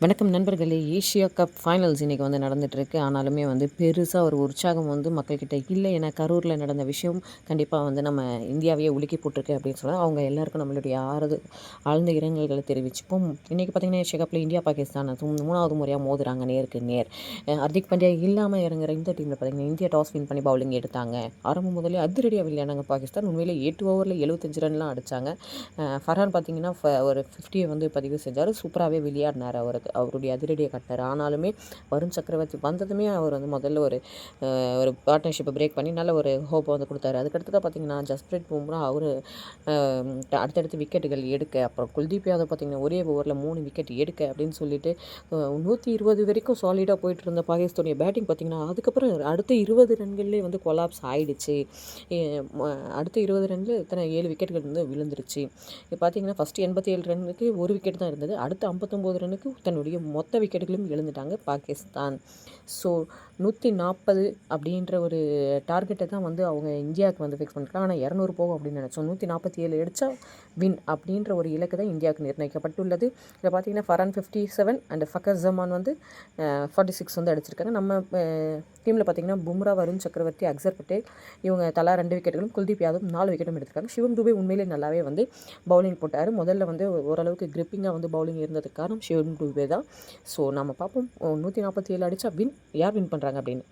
வணக்கம் நண்பர்களே! Asia cup finals இன்றைக்கி நடந்துகிட்ருக்கு. ஆனாலுமே பெருசா ஒரு உற்சாகம் மக்கள்கிட்ட இல்லை. ஏன்னா கரூரில் நடந்த விஷயம் கண்டிப்பாக நம்ம இந்தியாவையே உலுக்கி போட்டிருக்கு அப்படின்னு சொல்லலாம். அவங்க எல்லாருக்கும் நம்மளுடைய ஆழ்ந்த இரங்கல்களை தெரிவிச்சுப்போம். இன்றைக்கி பார்த்திங்கன்னா ஏஷியா கப்பில் இந்தியா பாகிஸ்தான் 3வது முறையாக மோதுறாங்க நேருக்கு நேர். ஹர்திக் பாண்டியா இல்லாமல் இறங்குற இந்த டீமில் பார்த்திங்கன்னா இந்தியா டாஸ் வின் பண்ணி பவுலிங் எடுத்தாங்க. ஆரம்பம் முதலே அதிரடியாக விளையாண்டாங்க பாகிஸ்தான். உண்மையிலே 8 ஓவரில் 75 ரன்லாம் அடித்தாங்க. ஃபர்ஹான் பார்த்திங்கன்னா ஒரு 50 பதிவு செஞ்சார். சூப்பராகவே விளையாடினார். அவருடைய அதிரடியை காட்டினார். ஆனாலுமே வருண் சக்கரவர்த்தி வந்ததுமே அவர் முதல்ல ஒரு பார்ட்னர்ஷிப்பை பிரேக் பண்ணி நல்ல ஒரு ஹோப்பை கொடுத்தாரு. அதுக்கடுத்து பார்த்தீங்கன்னா ஜஸ்பிரீத் பும்ரா அவர் அடுத்தடுத்து விக்கெட்டுகள் எடுக்க, அப்புறம் குல்தீப் யாதவ் பார்த்தீங்கன்னா ஒரே ஓவரில் 3 விக்கெட் எடுக்க அப்படின்னு சொல்லிட்டு 120 வரைக்கும் சாலிடாக போயிட்டு இருந்த பாகிஸ்தானுடைய பேட்டிங் பார்த்தீங்கன்னா அதுக்கப்புறம் அடுத்த 20 ரன்கள்லேயே கொலாப்ஸ் ஆயிடுச்சு. அடுத்த 20 ரன்னில் இத்தனை 7 விக்கெட்டுகள் விழுந்துருச்சு. பார்த்தீங்கன்னா ஃபஸ்ட்டு 87 ரன்னுக்கு ஒரு விக்கெட் தான் இருந்தது. அடுத்த 59 ரன்னுக்கு தன்னுடைய மொத்த விக்கெட்டுகளும் இழந்துட்டாங்க பாகிஸ்தான். ஸோ 140 அப்படின்ற ஒரு டார்கெட்டை தான் அவங்க இந்தியாவுக்கு ஃபிக்ஸ் பண்ணிருக்காங்க. ஆனால் 200 போகும் அப்படின்னு நினச்சோம். 147 அடித்தா வின் அப்படின்ற ஒரு இலக்கு தான் இந்தியாவுக்கு நிர்ணயிக்கப்பட்டுள்ளது. இதில் பார்த்தீங்கன்னா ஃபர்ஹான் 57 அண்ட் ஃபக்கர் ஜமான் 46 அடிச்சிருக்காங்க. நம்ம டீமில் பார்த்தீங்கன்னா பும்ரா, வருண் சக்கரவர்த்தி, அக்சர் பட்டேல் இவங்க தலா 2 விக்கெட்டுகளும், குல்தீப் யாதவ் 4 விக்கெட்டும் எடுத்திருக்காங்க. சிவம் துபே உண்மையிலே நல்லாவே பவுலிங் போட்டார். முதல்ல ஓரளவுக்கு கிரிப்பிங்காக பவுலிங் இருந்ததுக்கு காரணம் சிவம் துபே தான். ஸோ நம்ம பார்ப்போம் 147 அடித்தா யார் வின் பண்ணுறாங்க அப்படின்னு.